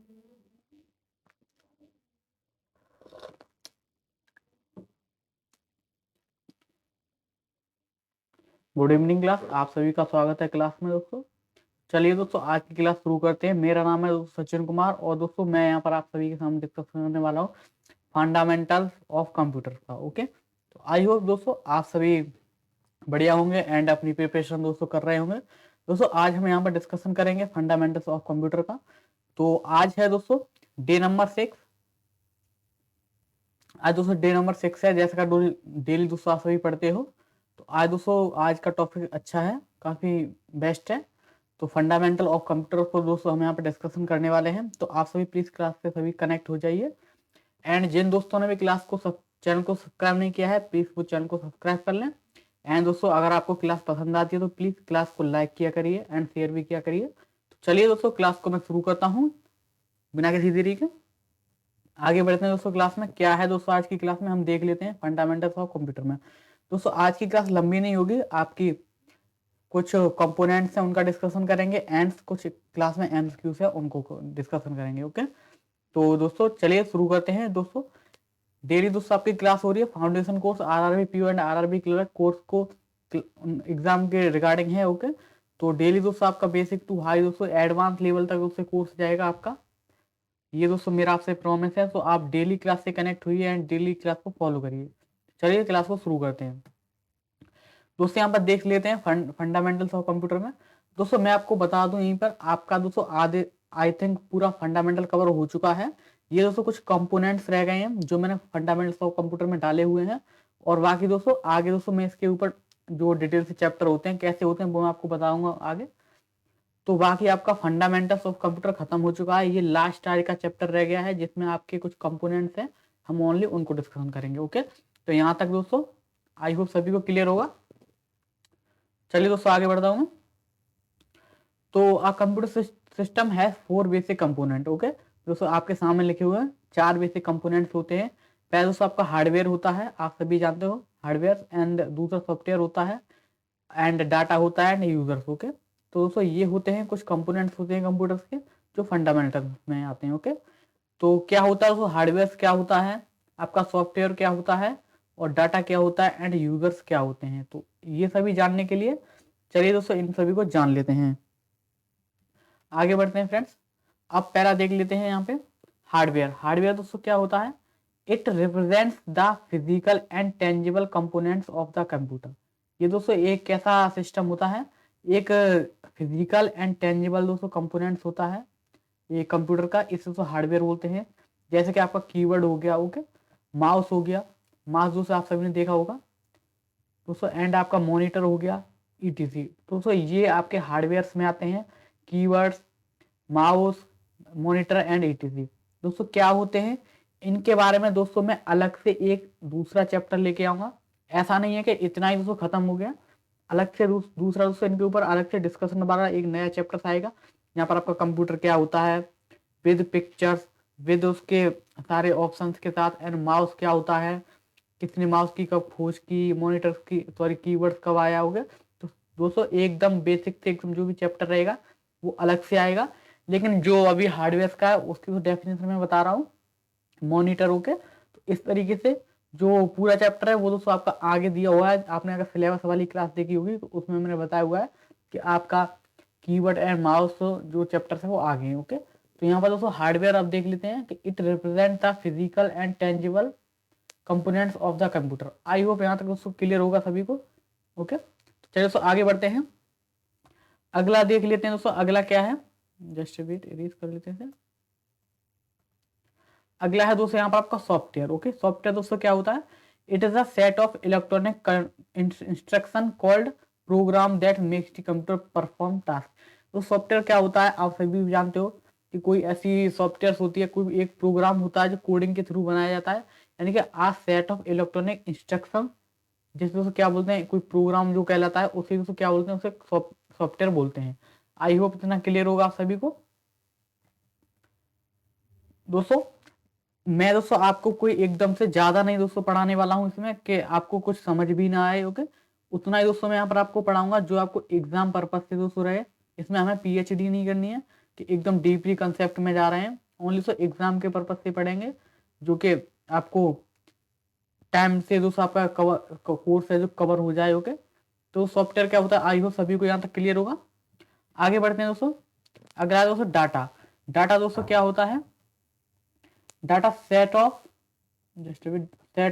Good evening class, आप सभी का स्वागत है क्लास में दोस्तों। चलिए दोस्तों, आज की क्लास शुरू करते हैं। मेरा नाम है दोस्तों सचिन कुमार और दोस्तों मैं यहाँ पर आप सभी के सामने डिस्कस करने वाला हूँ फंडामेंटल्स ऑफ कंप्यूटर का। ओके, तो आई होप दोस्तों आप सभी बढ़िया होंगे एंड अपनी प्रिपरेशन दोस्तों कर रहे होंगे। दोस्तों आज हम यहाँ पर डिस्कशन करेंगे फंडामेंटल्स ऑफ कंप्यूटर का। तो आज है दोस्तों डे नंबर 6। आज दोस्तों डे नंबर 6 है, जैसे का डेली दोस्तों आप सभी पढ़ते हो। तो आज दोस्तों आज का टॉपिक अच्छा है, काफ़ी बेस्ट है। तो फंडामेंटल ऑफ कंप्यूटर को दोस्तों हम यहाँ पे डिस्कशन करने वाले हैं। तो आप सभी प्लीज़ क्लास से सभी कनेक्ट हो जाइए एंड जिन दोस्तों ने भी क्लास को चैनल को सब्सक्राइब नहीं किया है प्लीज़ वो चैनल को सब्सक्राइब कर लें। एंड दोस्तों अगर आपको क्लास पसंद आती है तो प्लीज़ क्लास को लाइक किया करिए एंड शेयर भी किया करिए। तो चलिए दोस्तों क्लास को मैं शुरू करता हूँ बिना किसी देरी के। आगे बढ़ते हैं दोस्तों, क्लास में क्या है दोस्तों। आज की क्लास में हम देख लेते हैं फंडामेंटल्स ऑफ कंप्यूटर में। दोस्तों आज की क्लास लंबी नहीं होगी, आपकी कुछ कंपोनेंट्स हैं उनका डिस्कशन करेंगे एंड कुछ क्लास में एमसीक्यूज है उनको डिस्कशन करेंगे। ओके, तो दोस्तों चलिए शुरू करते हैं। दोस्तों डेली दोस्तों आपकी क्लास हो रही है foundation course RRB PO and RRB clerk course को एग्जाम के रिगार्डिंग है। ओके, तो डेली दोस्तों आपका बेसिक टू हाई दोस्तों एडवांस लेवल तक दोस्तों कोर्स जाएगा आपका। ये दोस्तों मेरा आपसे प्रॉमिस है। तो आप डेली क्लास से कनेक्ट हुई एंड डेली क्लास को फॉलो करिए। चलिए क्लास को शुरू करते हैं। दोस्तों यहाँ पर देख लेते हैं फंडामेंटल्स ऑफ कंप्यूटर में। दोस्तों मैं आपको बता दूं यहीं पर आपका दोस्तों आधे आई थिंक पूरा फंडामेंटल कवर हो चुका है। ये दोस्तों कुछ कंपोनेंट्स रह गए हैं जो मैंने फंडामेंटल्स ऑफ कंप्यूटर में डाले हुए हैं और बाकी दोस्तों आगे दोस्तों मैं इसके ऊपर जो डिटेल से चैप्टर होते हैं कैसे होते हैं वो मैं आपको बताऊंगा आगे। तो बाकी आपका फंडामेंटल्स ऑफ कंप्यूटर खत्म हो चुका है। ये लास्ट आज का चैप्टर रह गया है जिसमें आपके कुछ कंपोनेंट्स हैं, हम ओनली उनको डिस्कशन करेंगे। ओके, तो यहाँ तक दोस्तों आई होप सभी को क्लियर होगा। चलिए दोस्तों आगे बढ़ता हूँ मैं। तो आ कंप्यूटर सिस्टम है 4 बेसिक कंपोनेंट। ओके दोस्तों आपके सामने लिखे हुए हैं 4 बेसिक कंपोनेंट्स होते हैं। पहले दोस्तों आपका हार्डवेयर होता है, आप सभी जानते हो हार्डवेयर, एंड दूसरा सॉफ्टवेयर होता है एंड डाटा होता है एंड यूजर्स। ओके, तो दोस्तों ये होते हैं कुछ कंपोनेंट्स होते हैं कंप्यूटर्स के जो फंडामेंटल में आते हैं। ओके, तो क्या होता है दोस्तों, हार्डवेयर क्या होता है, आपका सॉफ्टवेयर क्या होता है और डाटा क्या होता है एंड यूजर्स क्या होते हैं। तो ये सभी जानने के लिए चलिए दोस्तों इन सभी को जान लेते हैं। आगे बढ़ते हैं फ्रेंड्स। अब पहला देख लेते हैं यहाँ पे हार्डवेयर। हार्डवेयर दोस्तों क्या होता है, it represents the physical and tangible components of the computer. ये दोस्तों एक कैसा सिस्टम होता है, एक फिजिकल एंड टेंजिबल दोस्तों कंपोनेंट्स होता है ये कंप्यूटर का, इसे दोस्तों हार्डवेयर बोलते हैं। जैसे कि आपका कीबोर्ड हो गया, ओके, माउस हो गया, माउस दोस्तों आप सभी ने देखा होगा दोस्तों, एंड आपका मॉनिटर हो गया ईटीसी। दोस्तों ये आपके हार्डवेयर्स में आते हैं, keywords, mouse, monitor and etc. दोस्तों क्या होते हैं इनके बारे में दोस्तों मैं अलग से एक दूसरा चैप्टर लेके आऊंगा। ऐसा नहीं है कि इतना ही दोस्तों खत्म हो गया, अलग से दूसरा दोस्तों इनके ऊपर अलग से डिस्कशन वाला एक नया चैप्टर आएगा। यहाँ पर आपका कंप्यूटर क्या होता है विद पिक्चर्स, विद उसके सारे ऑप्शंस के साथ, एंड माउस क्या होता है, कितने माउस की कब खोज की, मॉनिटर की सॉरी कीवर्ड्स कब आया होगा। तो दोस्तों एकदम बेसिक से एकदम जो भी चैप्टर रहेगा वो अलग से आएगा। लेकिन जो अभी हार्डवेयर का है उसकी तो डेफिनेशन में बता रहा हूँ मॉनिटर। ओके, तो इस तरीके से जो पूरा चैप्टर है वो दोस्तों आपका आगे दिया हुआ है। आपने अगर सिलेबस वाली क्लास देखी होगी तो उसमें मैंने बताया हुआ है कि आपका कीवर्ड एंड माउस जो चैप्टर है वो आगे हैं। ओके, तो यहाँ पर दोस्तों हार्डवेयर आप देख लेते हैं कि it represent the physical and tangible components of the computer. I hope यहाँ तक दोस्तों क्लियर होगा सभी को। ओके, चलिए दोस्तों आगे बढ़ते हैं। अगला देख लेते हैं दोस्तों, अगला क्या है, जस्ट वेट इरेज कर लेते हैं। अगला है दोस्तों यहाँ पर आपका सॉफ्टवेयर। ओके, सॉफ्टवेयर दोस्तों क्या होता है, it is a set of electronic instruction called programme that makes the computer perform task. तो सॉफ्टवेयर क्या होता है आप सभी भी जानते हो कि कोई ऐसी सॉफ्टवेयर होती है, कोई एक प्रोग्राम होता है जो कोडिंग के थ्रू बनाया जाता है, यानी कि आ सेट ऑफ इलेक्ट्रॉनिक इंस्ट्रक्शन, जिसमें उसे क्या बोलते हैं, कोई प्रोग्राम जो कहलाता है उसे दोस्तों क्या बोलते हैं, उसे सॉफ्टवेयर बोलते हैं। आई होप इतना क्लियर होगा आप सभी को। दोस्तों मैं दोस्तों आपको कोई एकदम से ज्यादा नहीं दोस्तों पढ़ाने वाला हूं इसमें कि आपको कुछ समझ भी ना आए। ओके, उतना ही दोस्तों मैं यहाँ पर आपको पढ़ाऊंगा जो आपको एग्जाम पर्पज से दोस्तों रहे। इसमें हमें पीएचडी नहीं करनी है कि एकदम डीपली कंसेप्ट में जा रहे हैं। ओनली सो एग्जाम के पर्पज से पढ़ेंगे, जो कि आपको टाइम से दोस्तों आपका कोर्स है जो कवर हो जाए। ओके, तो सॉफ्टवेयर क्या होता है, आई होप सभी को यहाँ तक क्लियर होगा। आगे बढ़ते हैं दोस्तों। अगला दोस्तों डाटा। डाटा दोस्तों क्या होता है, data set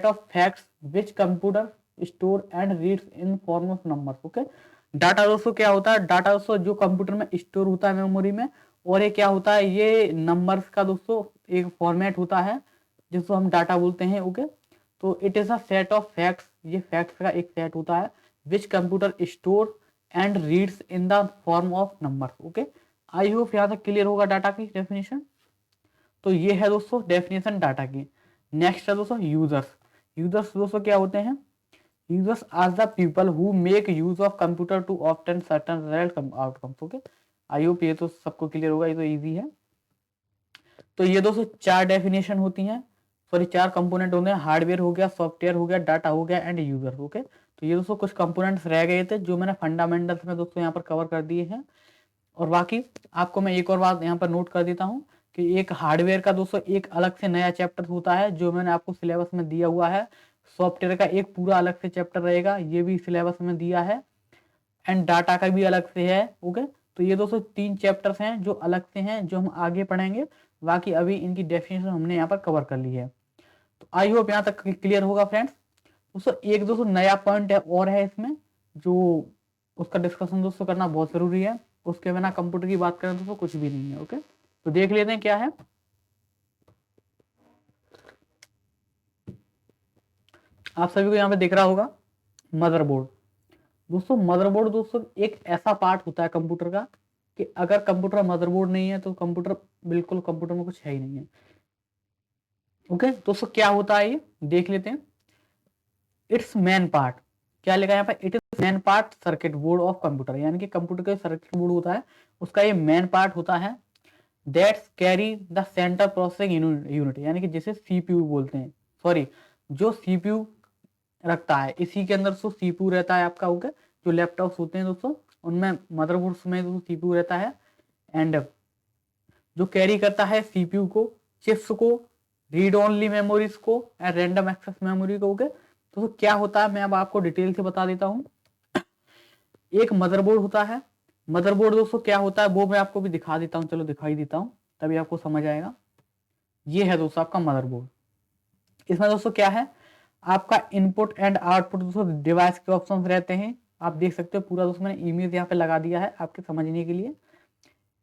of facts which computer store and reads in form of numbers. Okay, data दोस्तों क्या होता है, डाटा दोस्तों जो कंप्यूटर में स्टोर होता है मेमोरी में, और ये क्या होता है, ये नंबर्स का दोस्तों एक फॉर्मेट होता है जिसको हम डाटा बोलते हैं। ओके, तो it is a set of facts, ये फैक्ट्स का एक सेट होता है which computer store and reads in the form of number. Okay, I hope यहाँ तक क्लियर होगा डाटा की डेफिनेशन। तो ये है दोस्तों डेफिनेशन डाटा की। नेक्स्ट है दोस्तों यूजर्स। यूजर्स दोस्तों क्या होते हैं, users are the people who make use of computer to obtain certain result outcomes. Okay, I hope ये तो सबको क्लियर होगा, ये तो इजी है। तो ये दोस्तों चार डेफिनेशन होती हैं, सॉरी चार कंपोनेंट होंगे, हार्डवेयर हो गया, सॉफ्टवेयर हो गया, डाटा हो गया एंड यूजर। ओके, तो ये दोस्तों कुछ कंपोनेंट्स रह गए थे जो मैंने फंडामेंटल्स में दोस्तों यहाँ पर कवर कर दिए हैं। और बाकी आपको मैं एक और बात यहाँ पर नोट कर देता हूँ कि एक हार्डवेयर का दोस्तों एक अलग से नया चैप्टर होता है जो मैंने आपको सिलेबस में दिया हुआ है। सॉफ्टवेयर का एक पूरा अलग से चैप्टर रहेगा, ये भी सिलेबस में दिया है, एंड डाटा का भी अलग से है। ओके, तो ये दोस्तों तीन चैप्टर्स हैं जो अलग से हैं, जो हम आगे पढ़ेंगे। बाकी अभी इनकी डेफिनेशन हमने यहाँ पर कवर कर ली है। तो आई होप यहाँ तक क्लियर होगा फ्रेंड्स। दोस्तों एक दोस्तों नया पॉइंट है और है इसमें, जो उसका डिस्कशन दोस्तों करना बहुत जरूरी है, उसके बिना कंप्यूटर की बात करें दोस्तों कुछ भी नहीं है। ओके, तो देख लेते हैं क्या है। आप सभी को यहाँ पे दिख रहा होगा मदरबोर्ड। दोस्तों मदरबोर्ड दोस्तों एक ऐसा पार्ट होता है कंप्यूटर का कि अगर कंप्यूटर मदरबोर्ड नहीं है तो कंप्यूटर बिल्कुल, कंप्यूटर में कुछ है ही नहीं है। ओके, दोस्तों क्या होता है ये देख लेते हैं। इट्स मेन पार्ट, क्या लिखा है यहाँ पे, it is main part circuit board of computer, यानी कि कंप्यूटर का सर्किट बोर्ड होता है उसका ये मेन पार्ट होता है। That's carry the centre processing unit, यानी कि जिसे सीपीयू बोलते हैं, सॉरी जो सीपीयू रखता है, इसी के अंदर तो सीपीयू रहता है आपका। ओके, जो लैपटॉप्स होते हैं दोस्तों उनमें मदरबोर्ड्स में तो सीपीयू रहता है, एंड जो कैरी करता है सीपीयू को, चिप्स को, रीड ओनली मेमोरीज को एंड रैंडम एक्सेस मेमोरी को। ओके, तो क्या होता है मैं अब आपको डिटेल से बता देता हूँ। एक मदरबोर्ड होता है, मदरबोर्ड दोस्तों क्या होता है वो मैं आपको भी दिखा देता हूँ, चलो दिखाई देता हूँ तभी आपको समझ आएगा। ये है दोस्तों आपका मदरबोर्ड। इसमें दोस्तों क्या है, आपका इनपुट एंड आउटपुट दोस्तों डिवाइस के ऑप्शन रहते हैं, आप देख सकते हो पूरा दोस्तों मैंने इमेज यहाँ पे लगा दिया है आपके समझने के लिए।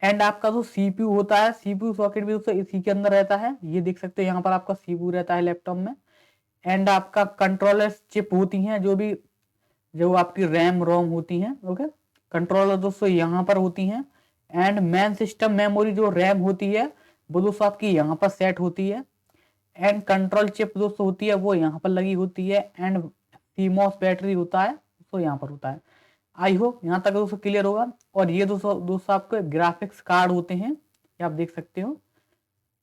एंड आपका जो सीपीयू होता है, सीपीयू सॉकेट भी दोस्तों इसी के अंदर रहता है, ये देख सकते हो यहाँ पर आपका सीपीयू रहता है लैपटॉप में। एंड आपका कंट्रोलर चिप होती हैं, जो आपकी रैम रोम होती हैं। ओके, कंट्रोलर दोस्तों यहाँ पर होती हैं। एंड मेन सिस्टम मेमोरी जो रैम होती है वो दोस्तों आपकी यहाँ पर सेट होती है। एंड कंट्रोल चिप दोस्तों होती है वो यहाँ पर लगी होती है। एंड सीमॉस बैटरी होता है दोस्तों यहाँ पर होता है। आई होप यहाँ तक दोस्तों क्लियर होगा। और ये दोस्तों आपके ग्राफिक्स कार्ड होते हैं, ये आप देख सकते हो,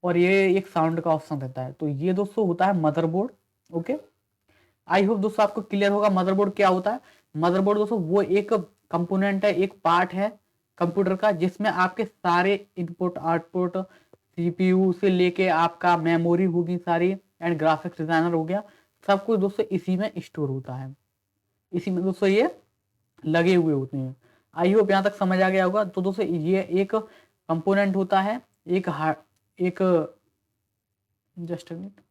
और ये एक साउंड का ऑप्शन रहता है। तो ये दोस्तों होता है मदरबोर्ड। ओके, आई होप दोस्तों आपको क्लियर होगा मदरबोर्ड क्या होता है। मदरबोर्ड दोस्तों वो एक कंपोनेंट है, एक पार्ट है कंप्यूटर का, जिसमें आपके सारे इनपुट आउटपुट, सीपीयू से लेके आपका मेमोरी होगी सारी, एंड ग्राफिक्स डिजाइनर हो गया, सब कुछ दोस्तों इसी में स्टोर होता है, इसी में दोस्तों ये लगे हुए होते हैं। आई होप यहाँ तक समझ आ गया होगा। तो दोस्तों ये एक कंपोनेंट होता है, एक जस्ट मिनट,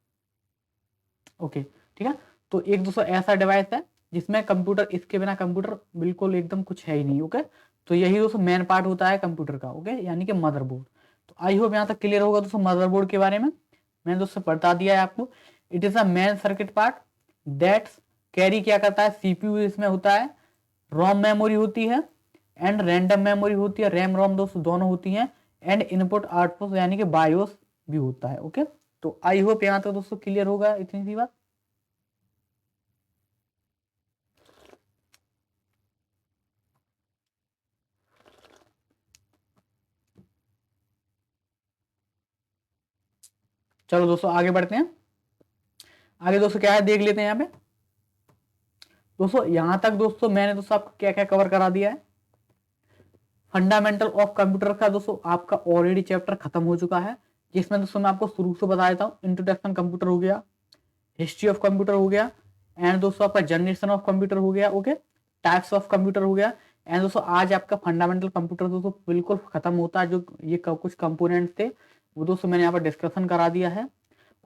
ओके ठीक है। तो एक दोस्तों ऐसा डिवाइस है जिसमें कंप्यूटर, इसके बिना कंप्यूटर बिल्कुल एकदम कुछ है ही नहीं। ओके, तो यही दोस्तों मेन पार्ट होता है कंप्यूटर का। ओके, यानी कि मदरबोर्ड। तो आई होप यहाँ तक क्लियर होगा दोस्तों मदरबोर्ड के बारे में, मैंने दोस्तों बता दिया है आपको। It is a main circuit part that carry क्या करता है, सीपीयू इसमें होता है, रोम मेमोरी होती है, एंड रैंडम मेमोरी होती है, रैम रोम दोस्तों दोनों होती हैं, एंड इनपुट आउटपुट यानी कि बायोस भी होता है। ओके, तो आई होप यहाँ तक दोस्तों क्लियर होगा इतनी सी बात। चलो दोस्तों आगे बढ़ते हैं। आगे दोस्तों क्या है देख लेते हैं यहाँ पे। दोस्तों यहां तक दोस्तों मैंने दोस्तों आपको क्या क्या कवर करा दिया है। फंडामेंटल ऑफ कंप्यूटर का दोस्तों आपका ऑलरेडी चैप्टर खत्म हो चुका है। जिसमें दोस्तों मैं आपको शुरू से बता देता हूँ। इंट्रोडक्शन कंप्यूटर हो गया, हिस्ट्री ऑफ कंप्यूटर हो गया, एंड दोस्तों आपका जनरेशन ऑफ कंप्यूटर हो गया, ओके, टाइप्स ऑफ कंप्यूटर हो गया, एंड दोस्तों आज आपका फंडामेंटल कंप्यूटर दोस्तों बिल्कुल खत्म होता है। जो ये कुछ कंपोनेंट थे वो दोस्तों मैंने यहाँ पर डिस्कशन करा दिया है।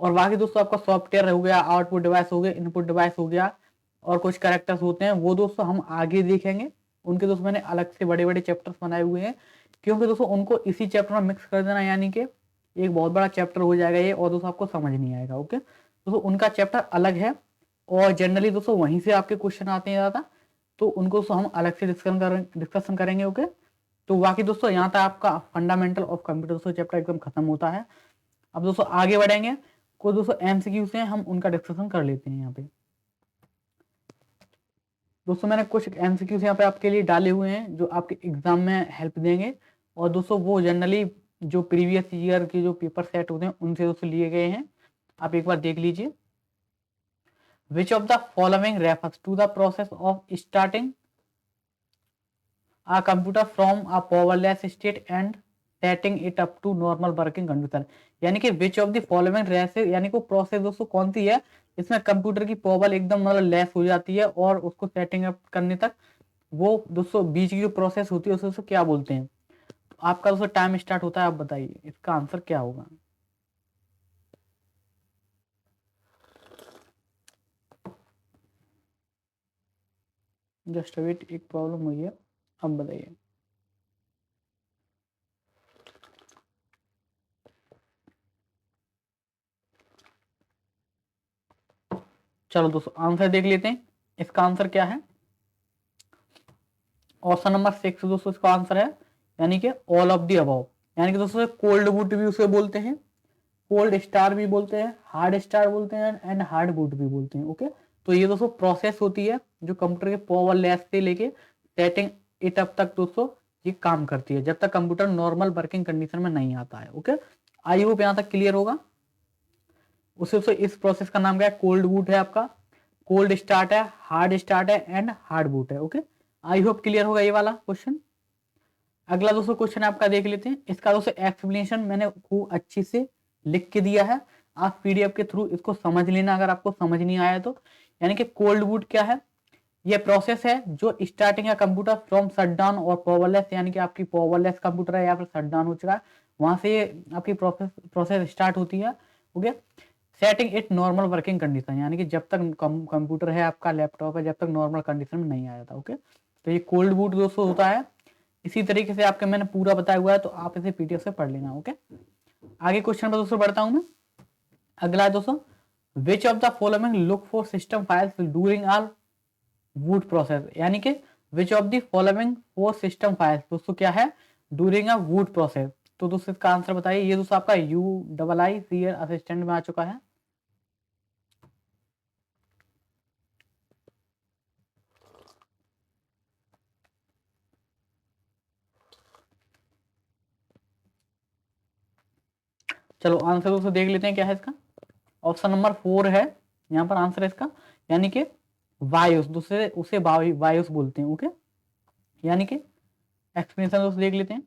और बाकी दोस्तों आपका सॉफ्टवेयर हो गया, आउटपुट डिवाइस हो गया, इनपुट डिवाइस हो गया, और कुछ कैरेक्टर्स होते हैं वो दोस्तों हम आगे देखेंगे। उनके दोस्तों मैंने अलग से बड़े बड़े चैप्टर्स बनाए हुए हैं, क्योंकि दोस्तों उनको इसी चैप्टर में मिक्स कर देना, यानी कि एक बहुत बड़ा चैप्टर हो जाएगा ये, और दोस्तों आपको समझ नहीं आएगा। ओके, दोस्तों उनका चैप्टर अलग है, और जनरली दोस्तों वहीं से आपके क्वेश्चन आते हैं ज़्यादा, तो उनको दोस्तों हम अलग से डिस्कशन करेंगे। ओके, तो बाकी दोस्तों यहाँ तक आपका फंडामेंटल ऑफ कंप्यूटर दोस्तों चैप्टर एकदम खत्म होता है। अब दोस्तों आगे बढ़ेंगे, कुछ दोस्तों एमसीक्यू से हम उनका डिस्कशन कर लेते हैं। यहाँ पे दोस्तों मैंने कुछ एमसीक्यूज यहाँ पे आपके लिए डाले हुए हैं जो आपके एग्जाम में हेल्प देंगे, और दोस्तों वो जनरली जो प्रीवियस ईयर के जो पेपर सेट होते हैं उनसे दोस्तों लिए गए हैं। आप एक बार देख लीजिए। Which of the following refers to the process of starting a computer from a powerless state and setting it up to normal working condition, यानी कि which of the following refer, यानी कि प्रोसेस दोस्तों कौन सी है इसमें कंप्यूटर की power एकदम मतलब लेस हो जाती है और उसको सेटिंग अप करने तक वो दोस्तों बीच की जो प्रोसेस होती है उसे दोस्तों क्या बोलते हैं। तो आपका दोस्तों टाइम स्टार्ट होता है, आप बताइए इसका आंसर क्या होगा। जस्ट वेट, एक प्रॉब्लम हुई है, अब बताइए। चलो दोस्तों आंसर देख लेते हैं, इसका आंसर क्या है। ऑप्शन नंबर 6 दोस्तों इसका आंसर है, यानी कि ऑल ऑफ दी अबव, यानी कि दोस्तों कोल्ड बूट भी उसे बोलते हैं, कोल्ड स्टार भी बोलते हैं, हार्ड स्टार बोलते हैं, एंड हार्ड बूट भी बोलते हैं। ओके, तो ये दोस्तों प्रोसेस होती है जो कंप्यूटर के पावर लेस से लेके सेटिंग इट अप तक दोस्तों ये काम करती है, जब तक कंप्यूटर नॉर्मल वर्किंग कंडीशन में नहीं आता है। ओके, आई होप यहाँ तक क्लियर होगा। उसे इस प्रोसेस का नाम क्या है, कोल्ड बूट है आपका, कोल्ड स्टार्ट है, हार्ड स्टार्ट है, एंड हार्ड बूट है। ओके, आई होप क्लियर होगा ये वाला क्वेश्चन। अगला दोस्तों क्वेश्चन आपका देख लेते हैं, इसका दोस्तों एक्सप्लेनेशन मैंने खूब अच्छी से लिख के दिया है, आप पीडीएफ के थ्रू इसको समझ लेना अगर आपको समझ नहीं आया तो। यानी कि कोल्ड बूट क्या है, यह प्रोसेस है जो स्टार्टिंग है कंप्यूटर फ्रॉम शटडाउन और पावरलेस, यानी कि आपकी पावरलेस कंप्यूटर है या फिर शटडाउन हो चुका है, वहां से आपकी प्रोसेस स्टार्ट होती है। Okay, setting it normal working condition, यानी कि जब तक कंप्यूटर है आपका, लैपटॉप है, जब तक नॉर्मल कंडीशन में नहीं आया था। ओके, तो ये कोल्ड बूट दोस्तों होता है। इसी तरीके से आपके मैंने पूरा बताया हुआ है, तो आप इसे पीडीएफ से पढ़ लेना। ओके, आगे क्वेश्चन पर दोस्तों बढ़ता हूं मैं। अगला है दोस्तों, which of the following look for system files during our boot process, यानी कि which of the following for system files दोस्तों क्या है ड्यूरिंग अ बूट प्रोसेस। तो दोस्तों इसका आंसर बताइए। ये दोस्तों आपका UIIC असिस्टेंट में आ चुका है। चलो आंसर दोस्तों देख लेते हैं क्या है इसका। ऑप्शन नंबर 4 है यहाँ पर आंसर है इसका, यानी कि वायुस, दूसरे उसे वायुस बोलते हैं। ओके, यानी कि एक्सप्लेनेशन दोस्तों देख लेते हैं।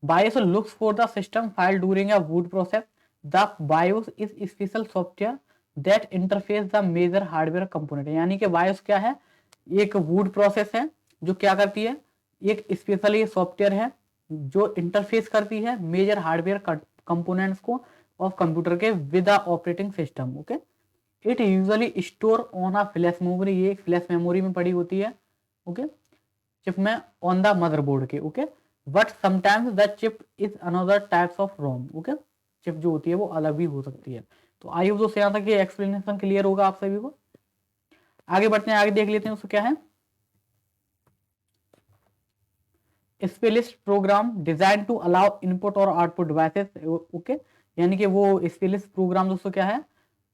BIOS looks for the system file during a boot process. The BIOS is special software that interface the major hardware component, यानी कि BIOS क्या है, एक बूट प्रोसेस है जो क्या करती है, एक स्पेशली सॉफ्टवेयर है जो इंटरफेस करती है मेजर हार्डवेयर कंपोनेंट्स को ऑफ कंप्यूटर के with the operating system. Okay, it usually store on a flash memory, ये फ्लैश मेमोरी में पड़ी होती है। ओके, चिप में ऑन द मदरबोर्ड के। Okay, but sometimes the chip is another types of ROM. Okay, chip जो होती है वो अलग भी हो सकती है। तो आई होप दोस्तों यहाँ तक ये एक्सप्लेनेशन क्लियर होगा आप सभी को। आगे बढ़ते हैं, आगे देख लेते हैं उसको क्या है। Specialist program design to allow input और आउटपुट डिवाइसेस। ओके, यानी कि वो स्पेलिस्ट प्रोग्राम दोस्तों क्या है,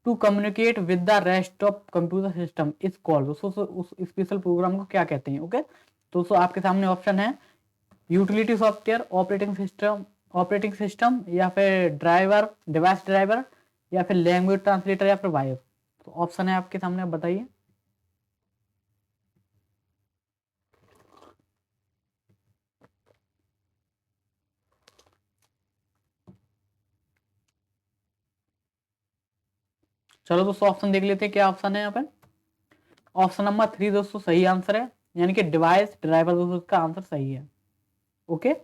to communicate with the rest of computer system is called. दोस्तों उस स्पेशल प्रोग्राम को क्या कहते हैं। ओके, तो दोस्तों आपके सामने ऑप्शन है यूटिलिटी सॉफ्टवेयर, ऑपरेटिंग सिस्टम, या फिर ड्राइवर, डिवाइस ड्राइवर, या फिर लैंग्वेज ट्रांसलेटर, या फिर वायस। तो ऑप्शन है आपके सामने, आप बताइए। चलो दोस्तों ऑप्शन देख लेते हैं, क्या ऑप्शन है यहाँ पे। ऑप्शन नंबर 3 दोस्तों सही आंसर है, यानी कि डिवाइस ड्राइवर दोस्तों इसका आंसर सही है। ओके,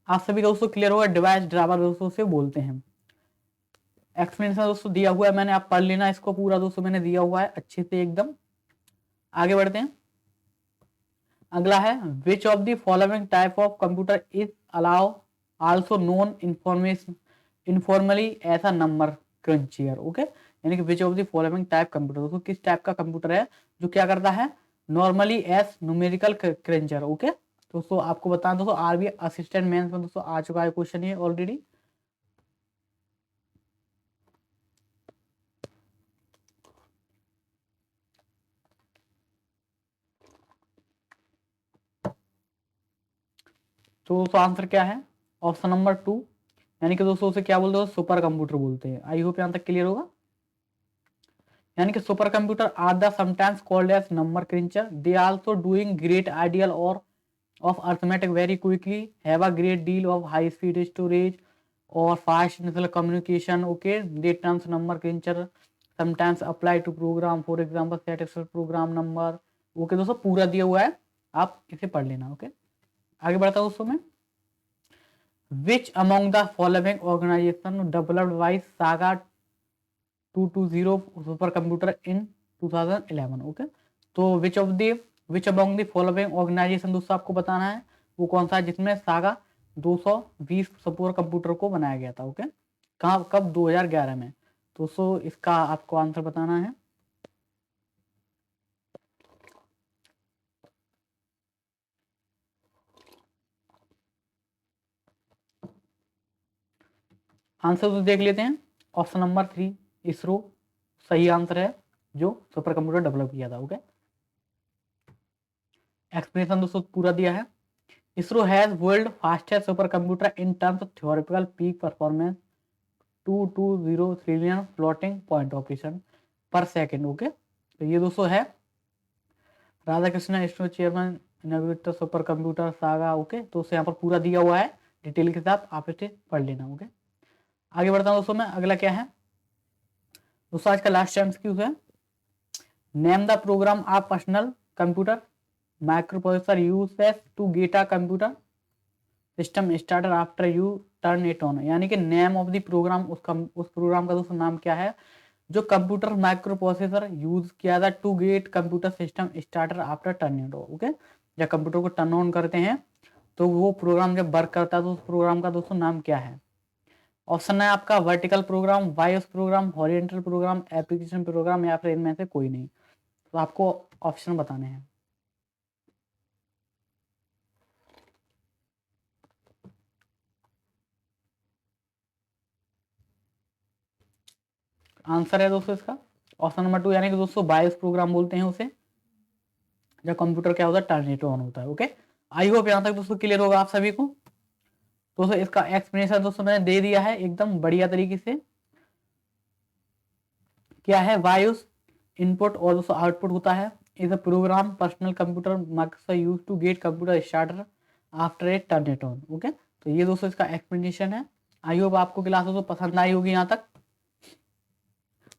आप सभी दोस्तों क्लियर होगा, डिवाइस ड्राइवर दोस्तों से बोलते हैं। एक्सप्लेनेशन दोस्तों दिया हुआ है मैंने, आप पढ़ लेना इसको पूरा दोस्तों, मैंने दिया हुआ है अच्छे से एकदम। आगे बढ़ते हैं, अगला है which of the following type of computer is allow also known information informally as a number cruncher. Okay, यानी कि which of the following type computer, दोस्तों किस टाइप का कंप्यूटर है जो क्या करता है normally as numerical cruncher. Okay, दोस्तों आपको बताएं दोस्तों आरबी असिस्टेंट मेंस में दोस्तों आ चुका है क्वेश्चन ये ऑलरेडी। तो दोस्तों आंसर क्या है, ऑप्शन नंबर 2, यानी कि दोस्तों उसे क्या बोलते हैं, सुपर कंप्यूटर बोलते हैं। आई होप यहाँ तक क्लियर होगा। यानी कि super computer are the sometimes called as number cruncher, they also doing great ideal और of arithmetic very quickly, have a great deal of high speed storage or fast internal communication. Okay, they terms number cruncher sometimes apply to program, for example set excel program number। Okay दोस्तों पूरा दिया हुआ है, आप इसे पढ़ लेना। Okay, आगे बढ़ता हूं दोस्तों मैं, which among the following organization developed by Saga 220 super computer in 2011। Okay, तो which among the following organisation दोस्तों आपको बताना है वो कौन सा है जिसमें सागा 220 सुपर कंप्यूटर को बनाया गया था। ओके, कहाँ कब 2011 में। दोस्तों इसका आपको आंसर बताना है। आंसर तो देख लेते हैं, ऑप्शन नंबर 3 इसरो सही आंसर है जो सुपर कंप्यूटर डेवलप किया था। ओके, एक्सप्लेनेशन दोस्तों पूरा दिया है। ISRO has world fastest super computer in terms of theoretical peak performance 220 trillion floating point operation पर सेकेंड। ओके, तो ये दोस्तों है Radha Krishna ISRO chairman innovator super computer saga. Okay, तो उसे यहाँ पर पूरा दिया हुआ है डिटेल के साथ, आप इसे पढ़ लेना। ओके, आगे बढ़ता हूँ दोस्तों मैं, अगला क्या है दोस्तों आज का लास्ट टाइम क्यूज है। Name the program of personal computer microprocessor use to get a computer system starter after you turn it on. यानी कि नेम ऑफ द प्रोग्राम, उस प्रोग्राम का दोस्तों नाम क्या है जो कंप्यूटर माइक्रोप्रोसेसर यूज किया था to get computer system starter after turn it on. Okay, जब कंप्यूटर को टर्न ऑन करते हैं तो वो प्रोग्राम जब वर्क करता है तो उस प्रोग्राम का दोस्तों नाम क्या है। ऑप्शन है आपका vertical program, voice program, horizontal program, application program, या फिर इनमें से कोई नहीं। तो आपको ऑप्शन बताने हैं। आंसर है दोस्तों इसका ऑप्शन नंबर 2, यानी कि दोस्तों बायोस प्रोग्राम बोलते हैं उसे जब कंप्यूटर क्या होता है टर्मिनेटर ऑन होता है। ओके, आई होप यहाँ तक दोस्तों क्लियर होगा आप सभी को। दोस्तों इसका एक्सप्लेनेशन दोस्तों मैंने दे दिया है एकदम बढ़िया तरीके से। क्या है वायोस इनपुट और दोस्तों आउटपुट होता है, is a program personal computer Microsoft use to get computer starter after a terminator on. Okay, तो ये दोस्तों इसका एक्सप्लेनेशन है। आई होप आपको क्लास दोस्तों पसंद आई होगी यहाँ तक।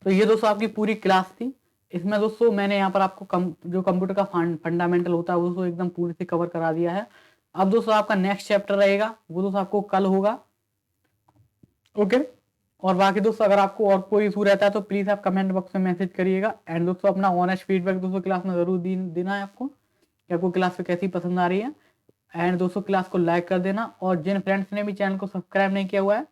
तो ये दोस्तों आपकी पूरी क्लास थी, इसमें दोस्तों मैंने यहाँ पर आपको जो कंप्यूटर का फंडामेंटल होता है वो दोस्तों एकदम पूरी से कवर करा दिया है। अब दोस्तों आपका नेक्स्ट चैप्टर रहेगा वो दोस्तों आपको कल होगा। ओके, और बाकी दोस्तों अगर आपको और कोई इशू रहता है तो प्लीज आप कमेंट बॉक्स में मैसेज करिएगा। एंड दोस्तों अपना ऑनेस्ट फीडबैक दोस्तों क्लास में जरूर देना है आपको कि आपको क्लास पे कैसी पसंद आ रही है। एंड दोस्तों क्लास को लाइक कर देना, और जिन फ्रेंड्स ने भी चैनल को सब्सक्राइब नहीं किया हुआ है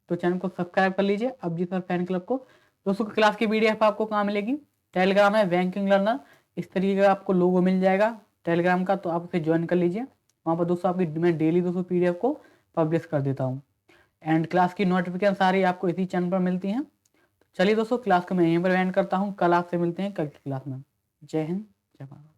तो चैनल को सब्सक्राइब कर लीजिए अब जी सर फैन क्लब को। दोस्तों क्लास की PDF आपको कहाँ मिलेगी, टेलीग्राम है बैंकिंग लर्नर, इस तरीके का आपको लोगो मिल जाएगा टेलीग्राम का, तो आप उसे ज्वाइन कर लीजिए। वहाँ पर दोस्तों आपकी मैं डेली दोस्तों PDF को पब्लिश कर देता हूँ। एंड क्लास की नोटिफिकेशन सारी आपको इसी चैनल पर मिलती हैं। चलिए दोस्तों क्लास को मैं यहीं पर एंड करता हूँ, कल आपसे मिलते हैं कल की क्लास में। जय हिंद, जय भारत।